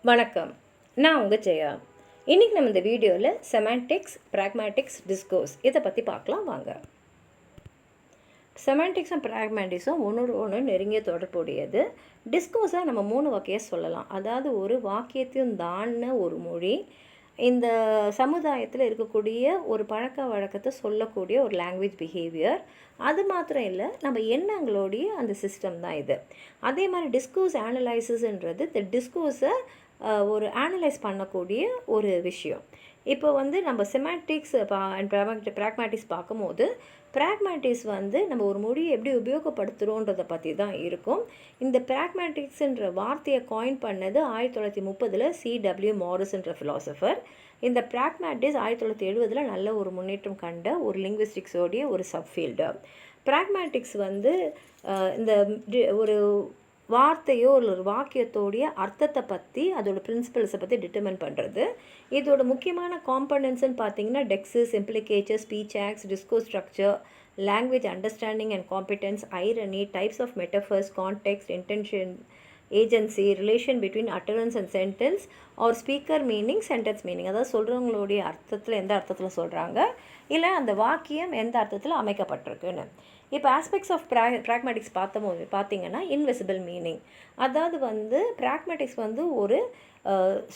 வணக்கம். நான் உங்கள் ஜெயா. இன்றைக்கி நம்ம இந்த வீடியோவில் செமான்டிக்ஸ், ப்ராக்மேட்டிக்ஸ், டிஸ்கோர்ஸ் இதை பற்றி பார்க்கலாம் வாங்க. செமான்டிக்ஸ் அண்ட் ப்ராக்மேட்டிக்ஸும் ஒன்றோடு ஒன்று நெருங்கிய தொடர்புடையது. டிஸ்கோர்ஸாக நம்ம 3 வகையாக சொல்லலாம். அதாவது ஒரு வாக்கியத்தையும் தாண்டின ஒரு மொழி, இந்த சமுதாயத்தில் இருக்கக்கூடிய ஒரு பழக்க வழக்கத்தை சொல்லக்கூடிய ஒரு லாங்குவேஜ் பிஹேவியர். அது மாத்திரம் இல்லை, நம்ம எண்ணங்களுடைய அந்த சிஸ்டம் தான் இது. அதே மாதிரி டிஸ்கோர்ஸ் அனலைசிஸ்ன்றது இந்த டிஸ்கோர்ஸை ஒரு அனலைஸ் பண்ணக்கூடிய ஒரு விஷயம். இப்போ நம்ம செமான்டிக்ஸ் அண்ட் ப்ராக்மேட்டிக்ஸ் பார்க்கும்போது, ப்ராக்மேட்டிக்ஸ் நம்ம ஒரு மொழியை எப்படி உபயோகப்படுத்துகிறோன்றதை பற்றி தான் இருக்கும். இந்த ப்ராக்மேட்டிக்ஸ்ன்ற வார்த்தையை காயின் பண்ணது 1930 C.W. மாரிஸ்ன்ற ஃபிலாசபர். இந்த ப்ராக்மேட்டிக்ஸ் 1970 நல்ல ஒரு முன்னேற்றம் கண்ட ஒரு லிங்குவிஸ்டிக்ஸோடைய ஒரு சப்ஃபீல்டு. ப்ராக்மேட்டிக்ஸ் இந்த ஒரு வார்த்தையோ ஒரு வாக்கியத்தோடைய அர்த்தத்தை பற்றி, அதோட பிரின்சிபல்ஸை பற்றி டிட்டர்மின் பண்ணுறது. இதோட முக்கியமான காம்பனன்ட்ஸ்ன்னு பார்த்தீங்கன்னா deixis, implicature, speech acts, discourse structure, language understanding and competence, irony, types of metaphors, context, intention, agency, relation between utterance and sentence or speaker meaning, sentence meaning. அதாவது சொல்கிறவங்களுடைய அர்த்தத்தில் எந்த அர்த்தத்தில் சொல்கிறாங்க, இல்லை அந்த வாக்கியம் எந்த அர்த்தத்தில் அமைக்கப்பட்டிருக்குன்னு. இப்போ ஆஸ்பெக்ட்ஸ் ஆஃப் ப்ராக்மேட்டிக்ஸ் பார்த்தீங்கன்னா இன்விசிபிள் மீனிங். அதாவது ப்ராக்மேட்டிக்ஸ் ஒரு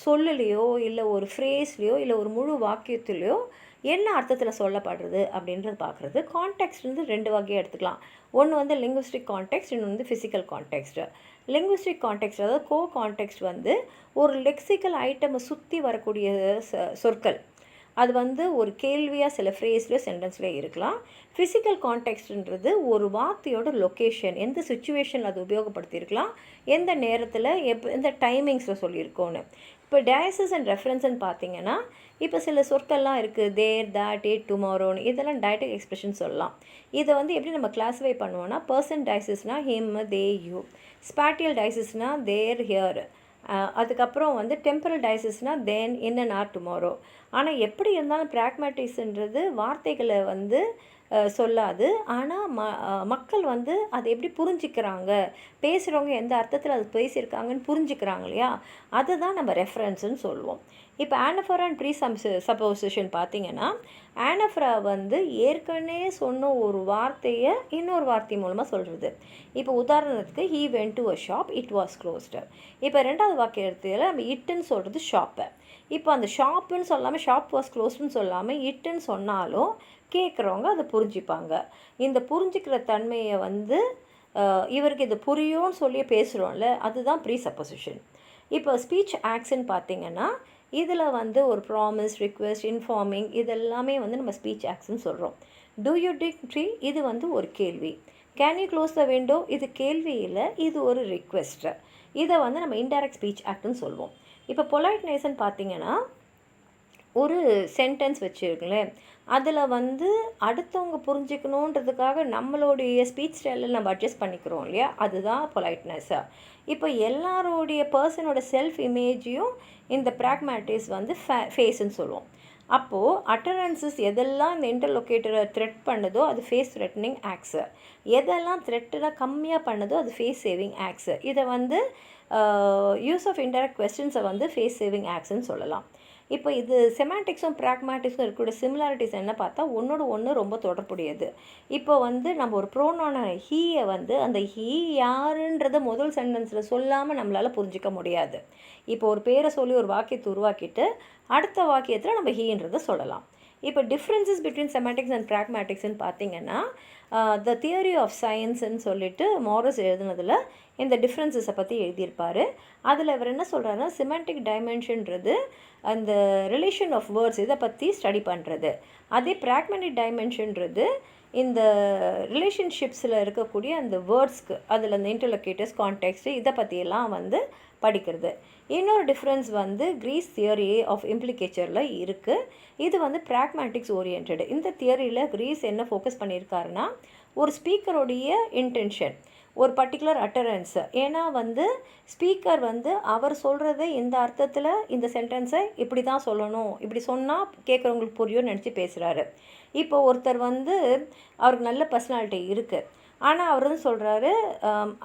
சொல்லுலையோ இல்லை ஒரு ஃப்ரேஸ்லையோ இல்லை ஒரு முழு வாக்கியத்துலையோ என்ன அர்த்தத்தில் சொல்லப்படுறது அப்படின்றது பார்க்குறது. கான்டெக்ஸ்ட் 2 வகையாக எடுத்துக்கலாம். ஒன்று லிங்குவிஸ்டிக் கான்டெக்ஸ்ட், இன்னொன்று ஃபிசிக்கல் கான்டெக்ஸ்ட். லிங்குவிஸ்டிக் கான்டெக்ஸ்ட் அதாவது கோ கான்டெக்ஸ்ட் ஒரு லெக்சிக்கல் ஐட்டமை சுற்றி வரக்கூடிய சொற்கள். அது ஒரு கேள்வியாக சில ஃப்ரேஸ்லையோ சென்டென்ஸ்லையோ இருக்கலாம். ஃபிசிக்கல் கான்டெக்ஸ்ட்ன்றது ஒரு வார்த்தையோட லொக்கேஷன், எந்த சுச்சுவேஷனில் அது உபயோகப்படுத்தியிருக்கலாம், எந்த நேரத்தில் எந்த டைமிங்ஸில் சொல்லியிருக்கோன்னு. இப்போ டயசஸ் அண்ட் ரெஃபரன்ஸ்ன்னு பார்த்தீங்கன்னா, இப்போ சில சொற்கள்லாம் இருக்குது, தேர், தட், இட், டுமாரோன்னு. இதெல்லாம் டயட்டிக் எக்ஸ்பிரஷன் சொல்லலாம். இதை எப்படி நம்ம கிளாஸிஃபை பண்ணுவோன்னா, பர்சன் டயசஸ்னால் ஹிம், தே, யூ. ஸ்பாட்டியல் டயசஸ்னால் தேர், ஹியர். அதுக்கப்புறம் டெம்பரல் டயசஸ்னால் then, in and or, tomorrow. ஆனால் எப்படி இருந்தாலும் ப்ராக்மேட்டிக்ஸ்ன்றது வார்த்தைகளை சொல்லாது. ஆனால் மக்கள் அதை எப்படி புரிஞ்சிக்கிறாங்க, பேசுகிறவங்க எந்த அர்த்தத்தில் அது பேசியிருக்காங்கன்னு புரிஞ்சுக்கிறாங்க இல்லையா, அதை தான் நம்ம ரெஃபரன்ஸுன்னு சொல்லுவோம். இப்போ ஆனஃபரா அண்ட் ப்ரீ சப்போசிஷன் பார்த்தீங்கன்னா, ஆனஃபரா ஏற்கனவே சொன்ன ஒரு வார்த்தையை இன்னொரு வார்த்தை மூலமாக சொல்கிறது. இப்போ உதாரணத்துக்கு he went to a shop, it was closed. இப்போ 2வது வாக்கியத்தில் நம்ம இட்டுன்னு சொல்கிறது ஷாப்பை. இப்போ அந்த ஷாப்புன்னு சொல்லாமல் ஷாப் வாஸ் க்ளோஸ்டுன்னு சொல்லாமல் இட்டுன்னு சொன்னாலும் கேட்குறவங்க அதை புரிஞ்சுப்பாங்க. இந்த புரிஞ்சிக்கிற தன்மையை இவருக்கு இது புரியும்னு சொல்லி பேசுகிறோம்ல, அதுதான் ப்ரீ சப்போசிஷன். இப்போ ஸ்பீச் ஆக்ட்ஸ்ன்னு பார்த்தீங்கன்னா, இதில் ஒரு ப்ராமிஸ், ரிக்வெஸ்ட், இன்ஃபார்மிங் இதெல்லாமே நம்ம ஸ்பீச் ஆக்ட்ஸ்ன்னு சொல்கிறோம். டூ யூ டிக்ரி இது ஒரு கேள்வி. Can you close the window இது கேள்வி இல்லை, இது ஒரு ரிக்வெஸ்ட். இதை நம்ம இன்டைரக்ட் ஸ்பீச் ஆக்ட்னு சொல்லுவோம். இப்போ பொலைட்னஸ்ன்னு பார்த்தீங்கன்னா, ஒரு சென்டென்ஸ் வச்சுருக்கங்களேன், அதில் அடுத்தவங்க புரிஞ்சுக்கணுன்றதுக்காக நம்மளுடைய ஸ்பீச் ஸ்டைலில் நம்ம அட்ஜஸ்ட் பண்ணிக்கிறோம் இல்லையா, அதுதான் பொலைட்னஸ்ஸாக. இப்போ எல்லாரோடைய பர்சனோட செல்ஃப் இமேஜையும் இந்த ப்ராக்மேட்டிக்ஸ் ஃபேஸ்ன்னு சொல்லுவோம். அப்போது அட்டரன்சஸ் எதெல்லாம் இந்த இன்டர்லொக்கேட்டரை த்ரெட் பண்ணுதோ அது ஃபேஸ் த்ரெட்டனிங் ஆக்ட்ஸு, எதெல்லாம் த்ரெட்டடாக கம்மியாக பண்ணுதோ அது ஃபேஸ் சேவிங் ஆக்ட்ஸு. இதை யூஸ் ஆஃப் இன்டைரக்ட் கொஸ்டின்ஸை ஃபேஸ் சேவிங் ஆக்ட்ஸ்ன்னு சொல்லலாம். இப்போ இது செமான்டிக்ஸும் ப்ராக்மேட்டிக்ஸும் இருக்கக்கூடிய சிமிலாரிட்டிஸ் என்ன பார்த்தா ஒன்றோடு ஒன்று ரொம்ப தொடர்புடையது. இப்போ நம்ம ஒரு ப்ரோனான ஹீயை அந்த ஹீ யாருன்றதை முதல் சென்டென்ஸில் சொல்லாமல் நம்மளால் புரிஞ்சிக்க முடியாது. இப்போ ஒரு பேரை சொல்லி ஒரு வாக்கியத்தை உருவாக்கிட்டு அடுத்த வாக்கியத்தில் நம்ம ஹீன்றதை சொல்லலாம். இப்போ டிஃப்ரென்சஸ் பிட்வீன் செமான்டிக்ஸ் அண்ட் ப்ராக்மேட்டிக்ஸ்ன்னு பார்த்தீங்கன்னா, த தியரி ஆஃப் சயின்ஸ்ன்னு சொல்லிட்டு மாரிஸ் எழுதுனதில் இந்த டிஃப்ரென்சஸை பற்றி எழுதியிருப்பார். அதில் இவர் என்ன சொல்கிறாருன்னா, சிமெண்டிக் டைமென்ஷன்றது அந்த ரிலேஷன் ஆஃப் வேர்ட்ஸ் இதை பற்றி ஸ்டடி பண்ணுறது. அதே ப்ராக்மேட்டிக் டைமென்ஷன்றது இந்த ரிலேஷன்ஷிப்ஸில் இருக்கக்கூடிய அந்த வேர்ட்ஸ்க்கு, அதில் அந்த இன்டர்லொக்கேட்டர்ஸ், கான்டெக்ஸ்ட் இதை பற்றியெல்லாம் படிக்கிறது. இன்னொரு டிஃப்ரென்ஸ் கிரீஸ் தியரி ஆஃப் இம்ப்ளிகேச்சரில் இருக்குது. இது ப்ராக்மேட்டிக்ஸ் ஓரியன்ட். இந்த தியரியில் கிரீஸ் என்ன ஃபோக்கஸ் பண்ணியிருக்காருன்னா, ஒரு ஸ்பீக்கருடைய இன்டென்ஷன், ஒரு பர்டிகுலர் அட்டரன்ஸ். ஏன்னா ஸ்பீக்கர் அவர் சொல்கிறத இந்த அர்த்தத்தில் இந்த சென்டென்ஸை இப்படி தான் சொல்லணும், இப்படி சொன்னால் கேட்குறவங்களுக்கு புரியும்னு நினச்சி பேசுகிறாரு. இப்போ ஒருத்தர் அவருக்கு நல்ல பர்சனாலிட்டி இருக்குது, ஆனால் அவர் வந்து சொல்கிறாரு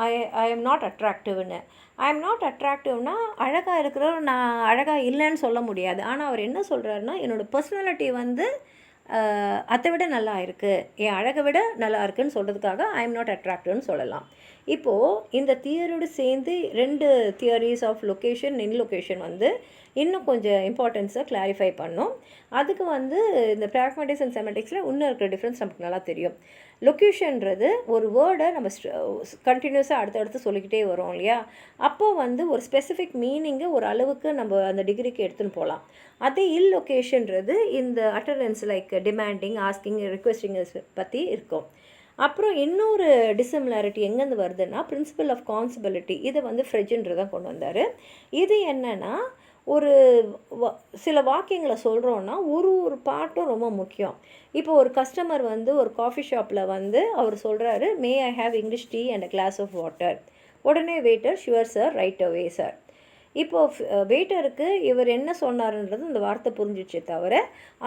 ஐ ஐ எம் நாட் அட்ராக்டிவ்னு. ஐ எம் நாட் அட்ராக்டிவ்னா அழகாக இருக்கிறவர் நான் அழகாக இல்லைன்னு சொல்ல முடியாது. ஆனால் அவர் என்ன சொல்கிறாருன்னா, என்னோடய பர்சனாலிட்டி வந்து அதை விட நல்லா இருக்குது, என் அழகை விட நல்லா இருக்குதுன்னு சொல்கிறதுக்காக ஐ எம் நாட் அட்ராக்டிவ்னு சொல்லலாம். இப்போது இந்த தியரியோடு சேர்ந்து 2 தியரிஸ் ஆஃப் லொக்கேஷன் இன்லொகேஷன் வந்து இன்னும் கொஞ்சம் இம்பார்ட்டன்ஸை கிளாரிஃபை பண்ணோம். அதுக்கு வந்து இந்த ப்ராக்மேட்டிக்ஸ் அண்ட் செமண்டிக்ஸில் இன்னும் இருக்கிற டிஃப்ரென்ஸ் நமக்கு நல்லா தெரியும். லொக்கேஷன்றது ஒரு வேர்டை நம்ம கண்டினியூஸாக அடுத்தடுத்து சொல்லிக்கிட்டே வரோம் இல்லையா, அப்போது வந்து ஒரு ஸ்பெசிஃபிக் மீனிங்கை ஒரு அளவுக்கு நம்ம அந்த டிகிரிக்கு எடுத்துன்னு போகலாம். அதே இல்லொக்கேஷன்றது இந்த utterance like demanding, asking, requesting பற்றி இருக்கும். அப்புறம் இன்னொரு டிசிமிலாரிட்டி எங்கேருந்து வருதுன்னா, பிரின்சிபல் ஆஃப் கான்சிபிலிட்டி, இதை வந்து ஃப்ரெஜ்ன்றதான் கொண்டு வந்தார். இது என்னென்னா, ஒரு சில வாக்கியங்களை சொல்கிறோன்னா ஒரு பாட்டும் ரொம்ப முக்கியம். இப்போ ஒரு கஸ்டமர் வந்து ஒரு காஃபி ஷாப்பில் வந்து அவர் சொல்கிறாரு, may I have English tea and a glass of water. உடனே waiter, sure sir, right away sir. இப்போது வெயிட்டருக்கு இவர் என்ன சொன்னார்ன்றது அந்த வார்த்தை புரிஞ்சிச்சே தவிர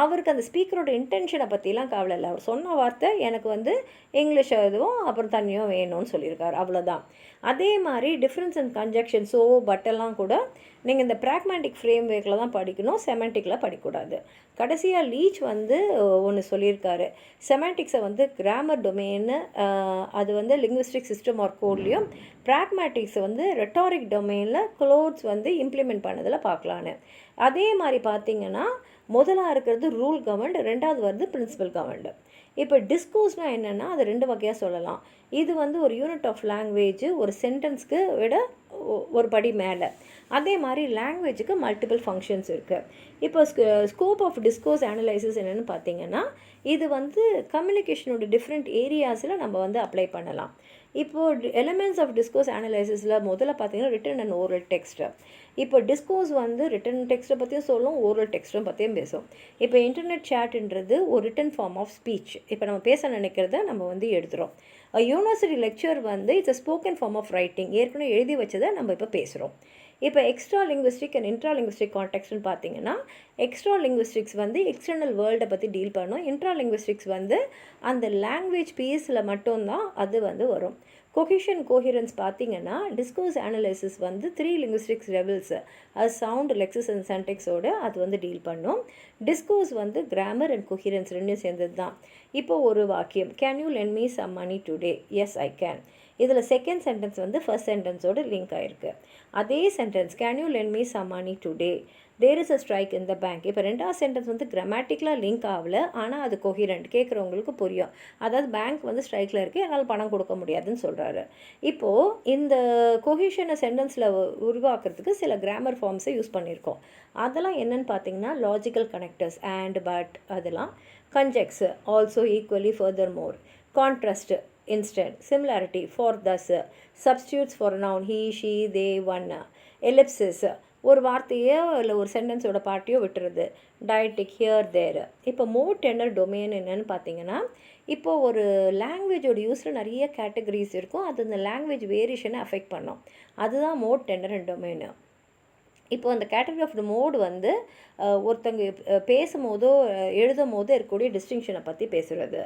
அவருக்கு அந்த ஸ்பீக்கரோட இன்டென்ஷனை பற்றிலாம் கவலை இல்லை. அவர் சொன்ன வார்த்தை எனக்கு வந்து இங்கிலீஷ் எதுவும் அப்புறம் தண்ணியும் வேணும்னு சொல்லியிருக்காரு, அவ்வளோதான். அதே மாதிரி டிஃப்ரென்ஸ் அண்ட் கன்ஜெக்ஷன், ஸோ பட்டெல்லாம் கூட நீங்கள் இந்த ப்ராக்மேட்டிக் ஃப்ரேம் ஒர்க்கில் தான் படிக்கணும், செமண்டிக்கில் படிக்கக்கூடாது. கடைசியாக லீச் வந்து ஒன்று சொல்லியிருக்காரு, செமண்டிக்ஸை வந்து கிராமர் டொமைன்னு, அது வந்து லிங்குவிஸ்டிக் சிஸ்டம் ஆர் கோட்லேயும், ப்ராக்மேட்டிக்ஸை வந்து ரெட்டாரிக் டொமைனில் க்ளோத்ஸ் வந்து இம்ப்ளிமெண்ட் பண்ணதில் பார்க்கலான்னு. அதே மாதிரி பார்த்திங்கன்னா முதலாக இருக்கிறது ரூல் கவர்ன்ட், ரெண்டாவது வருது பிரின்சிபல் கவர்ன்ட். இப்போ டிஸ்கோர்ஸ்னால் என்னென்னா அது 2 வகையாக சொல்லலாம். இது வந்து ஒரு யூனிட் ஆஃப் லாங்குவேஜ், ஒரு சென்டென்ஸ்க்கு விட ஒரு படி மேலே. அதே மாதிரி லாங்குவேஜுக்கு மல்டிபிள் ஃபங்க்ஷன்ஸ் இருக்குது. இப்போ ஸ்கோப் ஆஃப் டிஸ்கோர்ஸ் அனலைசிஸ் என்னென்னு பார்த்தீங்கன்னா, இது வந்து கம்யூனிகேஷனோட டிஃப்ரெண்ட் ஏரியாஸில் நம்ம வந்து அப்ளை பண்ணலாம். இப்போது எலிமெண்ட்ஸ் ஆஃப் டிஸ்கோர்ஸ் அனலைசிஸில் முதல்ல பார்த்தீங்கன்னா ரிட்டன் அண்ட் ஓரல் டெக்ஸ்ட்டு. இப்போ டிஸ்கோர்ஸ் வந்து ரிட்டன் டெக்ஸ்ட்டை பற்றியும் சொல்லும், ஓரல் டெக்ஸ்ட்டை பற்றியும் பேசும். இப்போ இன்டர்நெட் சேட்டுன்றது ஒரு ரிட்டன் ஃபார்ம் ஆஃப் ஸ்பீச். இப்போ நம்ம பேச நினைக்கிறத நம்ம வந்து எழுதுகிறோம். யூனிவர்சிட்டி லெக்சர் வந்து it's a spoken form of writing, ஏற்கனவே எழுதி வச்சதை நம்ம இப்போ பேசுகிறோம். இப்போ extra linguistic and intra linguistic கான்டெக்ஸ்ட்னு பார்த்தீங்கன்னா, எக்ஸ்ட்ரா லிங்குவிஸ்டிக்ஸ் வந்து எக்ஸ்டர்னல் வேர்ல்டை பற்றி டீல் பண்ணும், இன்ட்ரா லிங்குவிஸ்டிக்ஸ் வந்து அந்த லாங்குவேஜ் பீஸில் மட்டும்தான் அது வந்து வரும். கொஹிஷன் கோஹிரன்ஸ் பார்த்தீங்கன்னா, டிஸ்கோர்ஸ் அனலைசிஸ் வந்து 3 லிங்குவிஸ்டிக்ஸ் லெவல்ஸ், அது சவுண்ட், லெக்ஸஸ் அண்ட் சென்டெக்ஸோடு அது வந்து டீல் பண்ணும். டிஸ்கோர்ஸ் வந்து கிராமர் அண்ட் கொஹிரன்ஸ் 2 சேர்ந்தது தான். இப்போ ஒரு வாக்கியம், can you lend me some money today? Yes I can. இதில் செகண்ட் சென்டென்ஸ் வந்து ஃபர்ஸ்ட் சென்டென்ஸோடு லிங்க் ஆகிருக்கு. அதே sentence, can you lend me some money today? There is a strike in the bank. இப்போ 2வது சென்டென்ஸ் வந்து கிராமட்டிக்கலாக லிங்க் ஆகல, ஆனால் அது கொஹிரண்ட், கேட்குறவங்களுக்கு புரியும். அதாவது பேங்க் வந்து ஸ்ட்ரைக்கில் இருக்குது, என்னால் பணம் கொடுக்க முடியாதுன்னு சொல்கிறாரு. இப்போது இந்த கொஹிஷனை சென்டென்ஸில் உருவாக்குறதுக்கு சில கிராமர் ஃபார்ம்ஸை யூஸ் பண்ணியிருக்கோம். அதெல்லாம் என்னென்னு பார்த்தீங்கன்னா, லாஜிக்கல் கனெக்டர்ஸ், அண்ட், பட், அதெல்லாம். Conjuncts, also, equally, furthermore. Contrast, instant. Similarity, for, thus. Substitutes for noun, he, she, they, one. Ellipsis, ஒரு வார்த்தையோ இல்லை ஒரு சென்டென்ஸோட பார்ட்டியோ விட்டுறது. டயட்டிக், ஹியர், தேர். இப்போ மோர் டென்னர் டொமைன் என்னென்னு பார்த்தீங்கன்னா, இப்போது ஒரு லாங்குவேஜோட யூஸில் நிறைய கேட்டகரிஸ் இருக்கும், அது அந்த லாங்குவேஜ் வேரியேஷனை அஃபெக்ட் பண்ணும். அதுதான் மோர் டென்னர் அண்ட் டொமைனு. இப்போ அந்த கேட்டகரி ஆஃப் த மோடு வந்து ஒருத்தங்க பேசும்போதோ எழுதும் போதோ இருக்கக்கூடிய டிஸ்டிங்ஷனை பற்றி பேசுகிறது.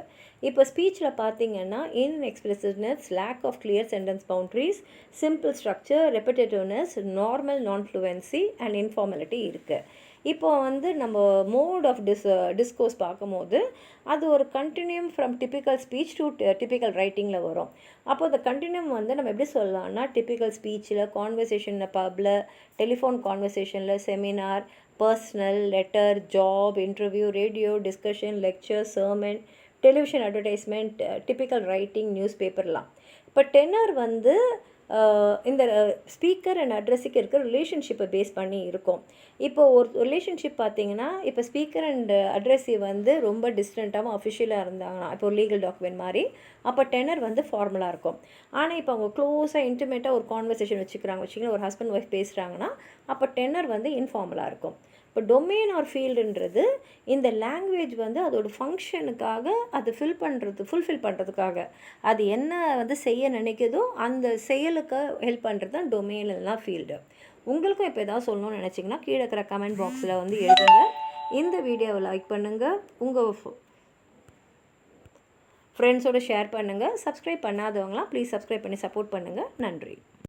இப்போ ஸ்பீச்சில் பார்த்தீங்கன்னா, inexpressiveness, lack of clear sentence boundaries, simple structure, repetitiveness, normal non fluency and informality இருக்குது. இப்போ வந்து நம்ம மோட் ஆஃப் டிஸ்கோர்ஸ் பார்க்கும்போது அது ஒரு continuum from typical speech to typical ரைட்டிங்கில் வரும். அப்போ அந்த கண்டினியூம் வந்து நம்ம எப்படி சொல்லலாம்னா, டிப்பிக்கல் ஸ்பீச்சில், கான்வர்சேஷனில், பப்பில், டெலிஃபோன் கான்வர்சேஷனில், seminar, personal, letter, job, interview, radio, discussion, lecture, sermon, television advertisement, typical writing, news பேப்பர்லாம். இப்போ டென்னர் வந்து இந்த ஸ்பீக்கர் அண்ட் அட்ரஸுக்கு இருக்கிற ரிலேஷன்ஷிப்பை பேஸ் பண்ணி இருக்கும். இப்போது ஒரு ரிலேஷன்ஷிப் பார்த்தீங்கன்னா, இப்போ ஸ்பீக்கர் அண்ட் அட்ரஸி வந்து ரொம்ப டிஸ்டண்ட்டாகவும் அஃபிஷியலாக இருந்தாங்கன்னா, இப்போ ஒரு லீகல் டாக்குமெண்ட் மாதிரி, அப்போ டென்னர் வந்து ஃபார்மலாக இருக்கும். ஆனால் இப்போ அவங்க க்ளோஸாக இன்டிமேட்டாக ஒரு கான்வர்சேஷன் வச்சுக்கலாம், ஒரு ஹஸ்பண்ட் ஒய்ஃப் பேசுகிறாங்கன்னா, அப்போ டென்னர் வந்து இன்ஃபார்மலாக இருக்கும். இப்போ டொமைன் ஆர் ஃபீல்டுன்றது இந்த லாங்குவேஜ் வந்து அதோட ஃபங்க்ஷனுக்காக அது ஃபுல்ஃபில் பண்ணுறதுக்காக அது என்ன வந்து செய்ய நினைக்குதோ அந்த செயலுக்கு ஹெல்ப் பண்ணுறது தான் டொமைன் இல்லைனா ஃபீல்டு. உங்களுக்கும் இப்போ எதாவது சொல்லணும்னு நினச்சிங்கன்னா கீழே இருக்கிற கமெண்ட் பாக்ஸில் வந்து எழுதுங்க. இந்த வீடியோவை லைக் பண்ணுங்கள். உங்கள் ஃப்ரெண்ட்ஸோடு ஷேர் பண்ணுங்கள். சப்ஸ்கிரைப் பண்ணாதவங்களாம் ப்ளீஸ் சப்ஸ்கிரைப் பண்ணி சப்போர்ட் பண்ணுங்கள். நன்றி.